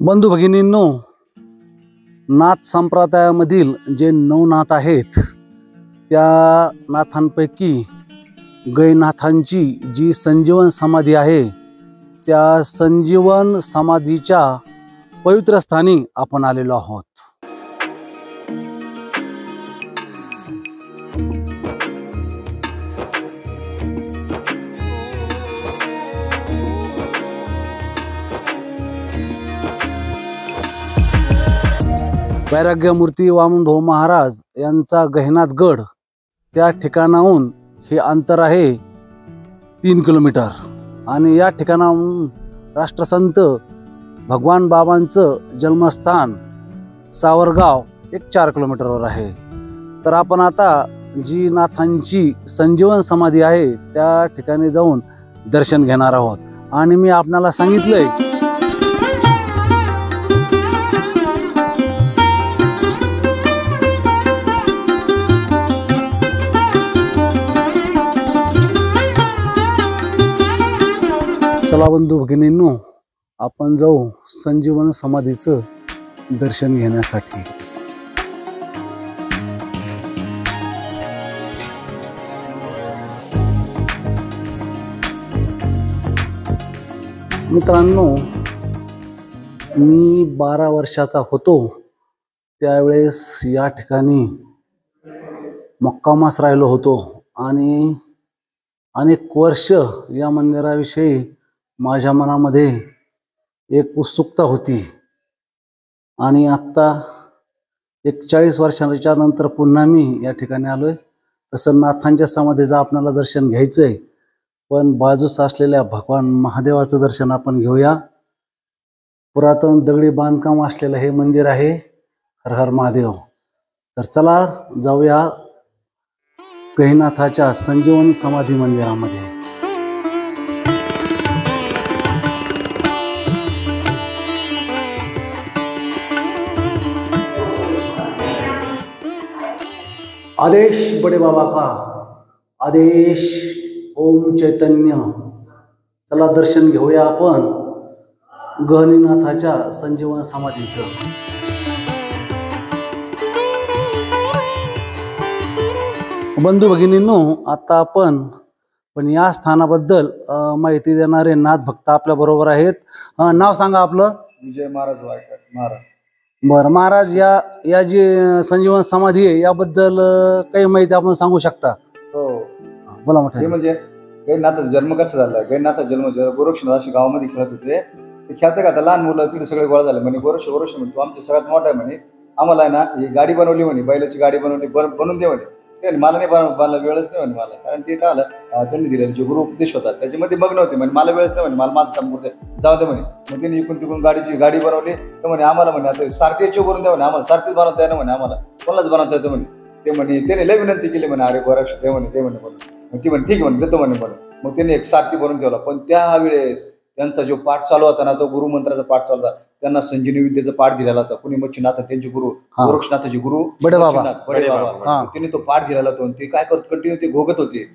बंधू भगिनींनो, नाथ संप्रदायामधील जे 9 नाथ आहेत त्या नाथांपैकी गैनाथांची जी संजीवन समाधी आहे त्या संजीवन समाधीच्या पवित्र स्थानी आपण आलेलो आहोत। वैराग्यमूर्ती वामनभाऊ महाराज यांचा गहिनाथ गड त्या ठिकाणाहून हे अंतर आहे 3 किलोमीटर आणि या ठिकाणाहून राष्ट्रसंत भगवान बाबांचं जन्मस्थान सावरगाव एक 4 किलोमीटरवर आहे। तर आपण आता जी नाथांची संजीवन समाधी आहे त्या ठिकाणी जाऊन दर्शन घेणार आहोत। आणि मी आपल्याला सांगितलंय चला बंधू भगिनींनो, आपण जाऊ संजीवन समाधीचं दर्शन घेण्यासाठी। मित्रांनो, मी 12 वर्षाचा होतो त्यावेळेस या ठिकाणी मुक्कामास राहिलो होतो आणि अनेक वर्ष या मंदिराविषयी माझ्या मनामध्ये एक उत्सुकता होती आणि आता 40 वर्षांच्या नंतर पुन्हा मी या ठिकाणी आलोय। तसं नाथांच्या समाधीचं आपल्याला दर्शन घ्यायचंय, पण बाजूस असलेल्या भगवान महादेवाचं दर्शन आपण घेऊया। पुरातन दगडी बांधकाम असलेलं हे मंदिर आहे। हर हर महादेव। तर चला जाऊया गहिनाथाच्या संजीवन समाधी मंदिरामध्ये। आदेश बड़े बाबा का, आदेश ओम चैतन्य। चला दर्शन घेऊया आपण गहिनीनाथाच्या संजीवन समाधीचं। बंधू भगिनींनो, आता आपण या स्थानाबद्दल माहिती देणारे नाथ भक्त आपल्या बरोबर आहेत। नाव सांगा आपलं। विजय महाराज वायकर महाराज। बरं महाराज, या जी संजीवन समाधी आहे याबद्दल काही माहिती आपण सांगू शकता? हो बोला मोठे। हे म्हणजे गैनाथाचा जन्म कसा झाला? गैनाथाचा जन्म गोरक्षनाथ अशी गावामध्ये खेळत होते। ते खेळते का लहान मुलं तिथे सगळे गोळा झाले म्हणे गोरक्ष म्हणजे तू आमच्या सगळ्यात मोठा आहे म्हणे, आम्हाला आहे ना ही गाडी बनवली म्हणे, बैलाची गाडी बनवली, बनवून दे म्हणे। ते मला नाही बनवायला वेळच नाही म्हणे मला, कारण ते काय आलं त्यांनी दिलेले जे गुरु उपदेश होता त्याच्यामध्ये मग्न होते म्हणे, मला वेळच नाही म्हणे, मला माझं काम करते जाऊ दे म्हणे। मग त्यांनी इकडून तिकडून गाडी बनवली तर म्हणे आम्हाला म्हणे आता सारथीचे करून द्या म्हणे, आम्हाला सारथीच बनवता येणं म्हणे, आम्हाला कोणालाच बनवता येतं म्हणे। ते म्हणे त्याने लय विनंती केली म्हणे, अरे गोरक्ष ते म्हणे म्हणून। मग ती म्हणे ठीक आहे म्हणे, देतो म्हणे म्हणून। मग त्यांनी एक सारथी बनवून ठेवला। पण त्यावेळेस त्यांचा जो पाठ चालू होता ना, तो गुरुमंत्राचा पाठ चालू होता। त्यांना संजीवनी विद्येचा पाठ दिलेला होता। कुणी मच्छीनाथ त्यांचे गुरु, गोरक्षनाथाचे गुरु बडे बाबा। त्यांनी तो पाठ दिलेला होता। ते काय करत कंटिन्यू ते घोगत होते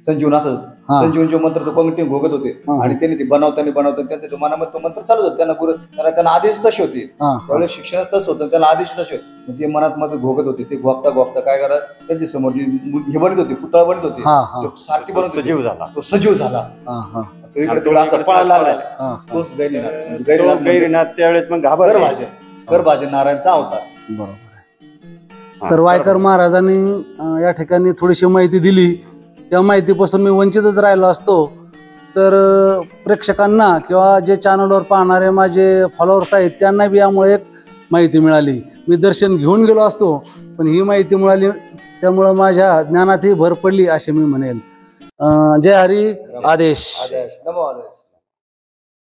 संजीवनचे मंत्र तो कंटिन्यू घोगत होते। आणि त्यांनी ते बनवताना त्यांच्या तो मनामध्ये तो मंत्र चालू होता। त्यांना आदेश तसे होते, त्यावेळेस शिक्षण तसं होतं, त्यांना आदेश तसे होते। ते मनात मध्ये घोगत होते। ते घोगता काय करा त्यांच्या समोर हे बनत होते, पुतळा बनत होते, सारखी बनत तो सजीव झाला। इकडे थोडा असा पळायला लागला तोच गैरीनाथ त्यावेळेस मग गर्भाजे नारायणचा अवतार। बरोबर। तर वायकर महाराजांनी या ठिकाणी थोडीशी माहिती दिली, त्या माहितीपासून मी वंचितच राहिलो असतो तर प्रेक्षकांना किंवा जे चॅनलवर पाहणारे माझे फॉलोअर्स आहेत त्यांना बी यामुळे एक माहिती मिळाली। मी दर्शन घेऊन गेलो असतो, पण ही माहिती मिळाली त्यामुळं माझ्या ज्ञानातही भर पडली असे मी म्हणेल। जय हरी। आदेश। नमो आदेश।